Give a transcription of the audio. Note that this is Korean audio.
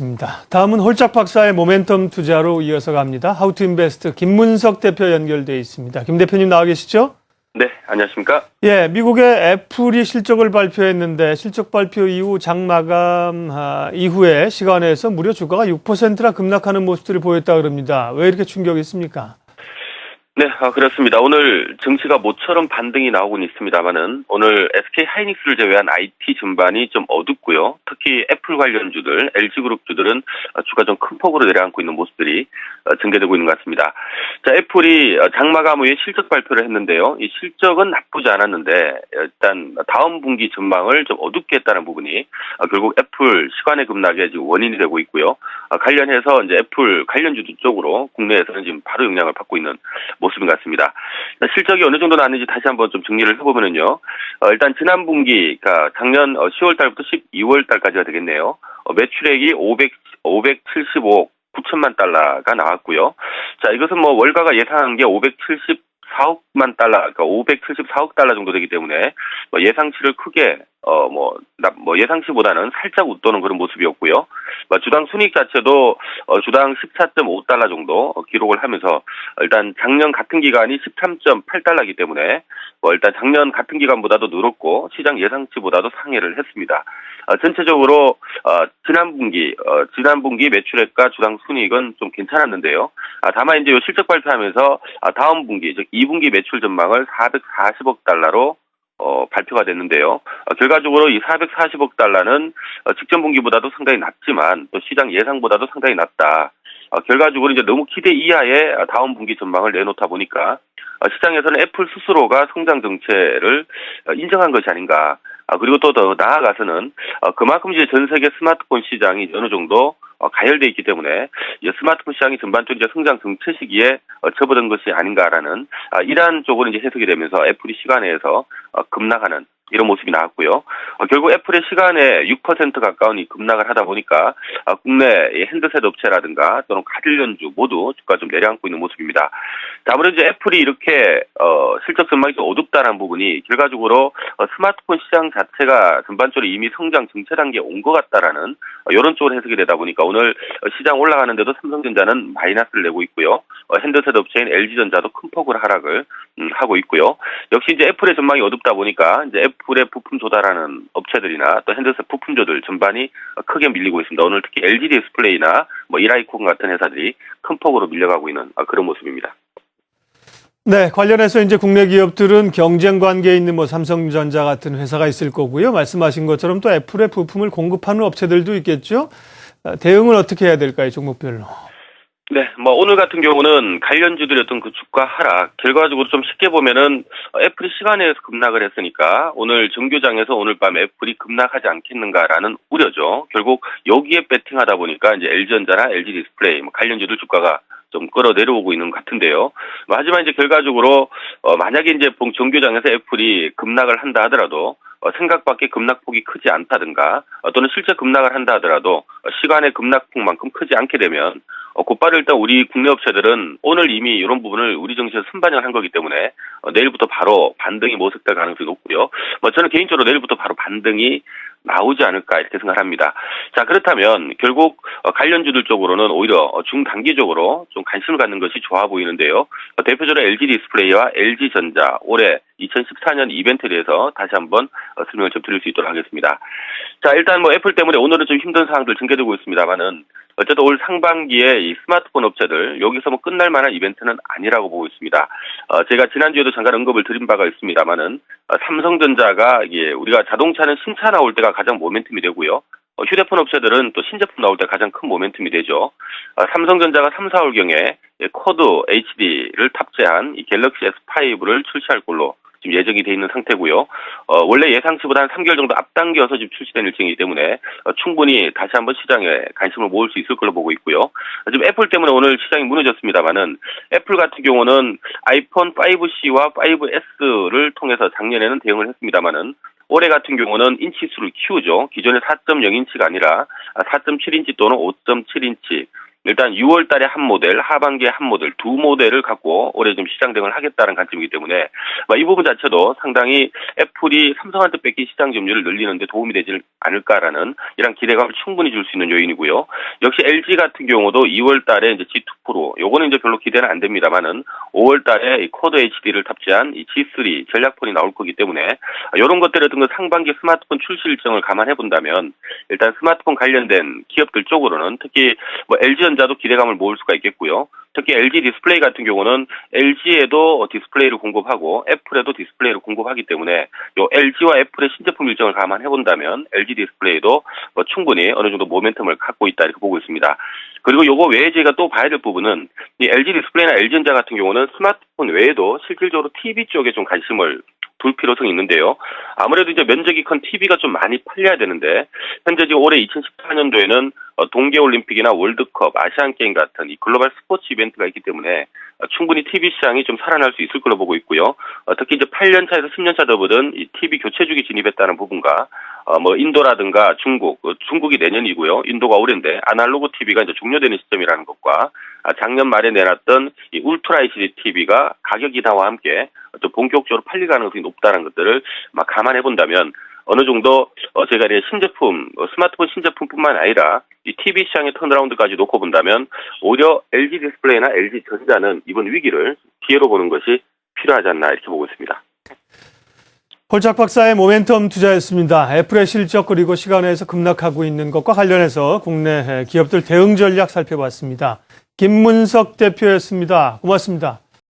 입니다. 다음은 홀짝 박사의 모멘텀 투자로 이어서 갑니다. 하우투인베스트 김문석 대표 연결돼 있습니다. 김 대표님 나와 계시죠? 네, 안녕하십니까? 예, 미국의 애플이 실적을 발표했는데 실적 발표 이후 장 마감 이후에 시간에서 무려 주가가 6%나 급락하는 모습들을 보였다 그럽니다. 왜 이렇게 충격이 있습니까? 네, 그렇습니다. 오늘 증시가 모처럼 반등이 나오고는 있습니다만은 오늘 SK 하이닉스를 제외한 IT 전반이 좀 어둡고요. 특히 애플 관련주들, LG그룹주들은 주가 좀 큰 폭으로 내려앉고 있는 모습들이 전개되고 있는 것 같습니다. 자, 애플이 장마감 후에 실적 발표를 했는데요. 이 실적은 나쁘지 않았는데 일단 다음 분기 전망을 좀 어둡게 했다는 부분이 결국 애플 시간의 급락에 지금 원인이 되고 있고요. 관련해서 이제 애플 관련주들 쪽으로 국내에서는 지금 바로 영향을 받고 있는 모습인 것 같습니다. 실적이 어느 정도 나왔는지 다시 한번 좀 정리를 해보면요. 일단 지난 분기, 그러니까 작년 10월 달부터 12월 달까지가 되겠네요. 매출액이 575억 9천만 달러가 나왔고요. 자, 이것은 뭐 월가가 예상한 게 574억만 달러, 그러니까 574억 달러 정도 되기 때문에 예상치를 크게 예상치보다는 살짝 웃도는 그런 모습이었고요. 주당 순이익 자체도 주당 14.5달러 정도 기록을 하면서 일단 작년 같은 기간이 13.8달러이기 때문에 일단 작년 같은 기간보다도 늘었고 시장 예상치보다도 상회를 했습니다. 전체적으로 지난 분기 매출액과 주당 순이익은 좀 괜찮았는데요. 다만 이제 실적 발표하면서 다음 분기 즉 2분기 매출 전망을 440억 달러로 발표가 됐는데요. 결과적으로 이 440억 달러는 직전 분기보다도 상당히 낮지만 또 시장 예상보다도 상당히 낮다. 결과적으로 이제 너무 기대 이하의 다음 분기 전망을 내놓다 보니까 시장에서는 애플 스스로가 성장 정체를 인정한 것이 아닌가. 그리고 또 더 나아가서는 그만큼 이제 전 세계 스마트폰 시장이 어느 정도 가열돼 있기 때문에 스마트폰 시장이 전반적으로 이제 성장 정체 시기에 접어든 것이 아닌가라는 이러한 쪽으로 이제 해석이 되면서 애플이 시간에서 급락하는 이런 모습이 나왔고요. 결국 애플의 시간에 6% 가까운 이 급락을 하다 보니까 국내 핸드셋 업체라든가 또는 가전주 모두 주가 좀 내려앉고 있는 모습입니다. 아무래도 이제 애플이 이렇게 실적 전망이 좀 어둡다는 부분이 결과적으로 스마트폰 시장 자체가 전반적으로 이미 성장 정체 단계에 온 것 같다라는 이런 쪽으로 해석이 되다 보니까 오늘 시장 올라가는데도 삼성전자는 마이너스를 내고 있고요. 핸드셋 업체인 LG전자도 큰 폭으로 하락을 하고 있고요. 역시 이제 애플의 전망이 어둡다 보니까 이제 애플의 부품 조달하는 업체들이나 또 핸드셋 부품주들 전반이 크게 밀리고 있습니다. 오늘 특히 LG 디스플레이나 이라이콘 같은 회사들이 큰 폭으로 밀려가고 있는 그런 모습입니다. 네, 관련해서 이제 국내 기업들은 경쟁 관계에 있는 삼성전자 같은 회사가 있을 거고요. 말씀하신 것처럼 또 애플의 부품을 공급하는 업체들도 있겠죠. 대응을 어떻게 해야 될까요, 종목별로? 네, 오늘 같은 경우는 관련주들의 어떤 그 주가 하락, 결과적으로 좀 쉽게 보면은 애플이 시간에서 급락을 했으니까 오늘 정규장에서 오늘 밤 애플이 급락하지 않겠는가라는 우려죠. 결국 여기에 배팅하다 보니까 이제 LG전자나 LG 디스플레이 관련주들 주가가 좀 끌어내려오고 있는 것 같은데요. 하지만 이제 결과적으로 만약에 이제 정규장에서 애플이 급락을 한다 하더라도 생각밖에 급락폭이 크지 않다든가 또는 실제 급락을 한다 하더라도 시간의 급락폭만큼 크지 않게 되면 곧바로 일단 우리 국내 업체들은 오늘 이미 이런 부분을 우리 증시에서 선반영을 한 거기 때문에 내일부터 바로 반등이 모색될 가능성이 높고요. 저는 개인적으로 내일부터 바로 반등이 나오지 않을까 이렇게 생각합니다. 자, 그렇다면 결국 관련주들 쪽으로는 오히려 중단기적으로 좀 관심을 갖는 것이 좋아 보이는데요. 대표적으로 LG 디스플레이와 LG전자 올해 2014년 이벤트에 대해서 다시 한번 설명을 좀 드릴 수 있도록 하겠습니다. 자, 일단 애플 때문에 오늘은 좀 힘든 상황들 전개되고 있습니다만은 어쨌든 올 상반기에 이 스마트폰 업체들 여기서 끝날 만한 이벤트는 아니라고 보고 있습니다. 제가 지난주에도 잠깐 언급을 드린 바가 있습니다만은 삼성전자가 우리가 자동차는 신차 나올 때가 가장 모멘텀이 되고요. 휴대폰 업체들은 또 신제품 나올 때 가장 큰 모멘텀이 되죠. 삼성전자가 3, 4월경에 쿼드 HD를 탑재한 이 갤럭시 S5를 출시할 걸로 지금 예정이 돼 있는 상태고요. 원래 예상치보다 한 3개월 정도 앞당겨서 지금 출시된 일정이기 때문에 충분히 다시 한번 시장에 관심을 모을 수 있을 걸로 보고 있고요. 지금 애플 때문에 오늘 시장이 무너졌습니다만은 애플 같은 경우는 아이폰 5C와 5S를 통해서 작년에는 대응을 했습니다만은 올해 같은 경우는 인치수를 키우죠. 기존의 4.0인치가 아니라 4.7인치 또는 5.7인치 일단 6월 달에 한 모델, 하반기에 한 모델, 두 모델을 갖고 올해 좀 시장 대응을 하겠다는 관점이기 때문에 이 부분 자체도 상당히 애플이 삼성한테 뺏긴 시장 점유율을 늘리는 데 도움이 되지 않을까라는 이런 기대감을 충분히 줄 수 있는 요인이고요. 역시 LG 같은 경우도 2월 달에 이제 G2 프로, 요거는 이제 별로 기대는 안 됩니다만은 5월 달에 이 쿼드 HD를 탑재한 이 G3 전략폰이 나올 거기 때문에 이런 것들을 등 상반기 스마트폰 출시 일정을 감안해 본다면 일단 스마트폰 관련된 기업들 쪽으로는 특히 LG전자도 기대감을 모을 수가 있겠고요. 특히 LG 디스플레이 같은 경우는 LG에도 디스플레이를 공급하고 애플에도 디스플레이를 공급하기 때문에 요 LG와 애플의 신제품 일정을 감안해 본다면 LG 디스플레이도 충분히 어느 정도 모멘텀을 갖고 있다 이렇게 보고 있습니다. 그리고 요거 외에 저희가 또 봐야 될 부분은 이 LG 디스플레이나 LG전자 같은 경우는 스마트폰 외에도 실질적으로 TV 쪽에 좀 관심을 둘 필요성이 있는데요. 아무래도 이제 면적이 큰 TV가 좀 많이 팔려야 되는데 현재 지금 올해 2014년도에는 동계올림픽이나 월드컵, 아시안게임 같은 이 글로벌 스포츠 이벤트가 있기 때문에 충분히 TV 시장이 좀 살아날 수 있을 걸로 보고 있고요. 특히 이제 8년차에서 10년차 접어든 이 TV 교체 주기 진입했다는 부분과 인도라든가 중국이 내년이고요. 인도가 올해인데 아날로그 TV가 이제 종료되는 시점이라는 것과 작년 말에 내놨던 이 울트라 HD TV가 가격 인하와 함께 또 본격적으로 팔릴 가능성이 높다는 것들을 감안해 본다면 어느 정도 제가 신제품, 스마트폰 신제품뿐만 아니라 이 TV 시장의 턴어라운드까지 놓고 본다면 오히려 LG 디스플레이나 LG 전자는 이번 위기를 기회로 보는 것이 필요하지 않나 이렇게 보고 있습니다. 홀짝 박사의 모멘텀 투자였습니다. 애플의 실적 그리고 시간에서 급락하고 있는 것과 관련해서 국내 기업들 대응 전략 살펴봤습니다. 김문석 대표였습니다. 고맙습니다.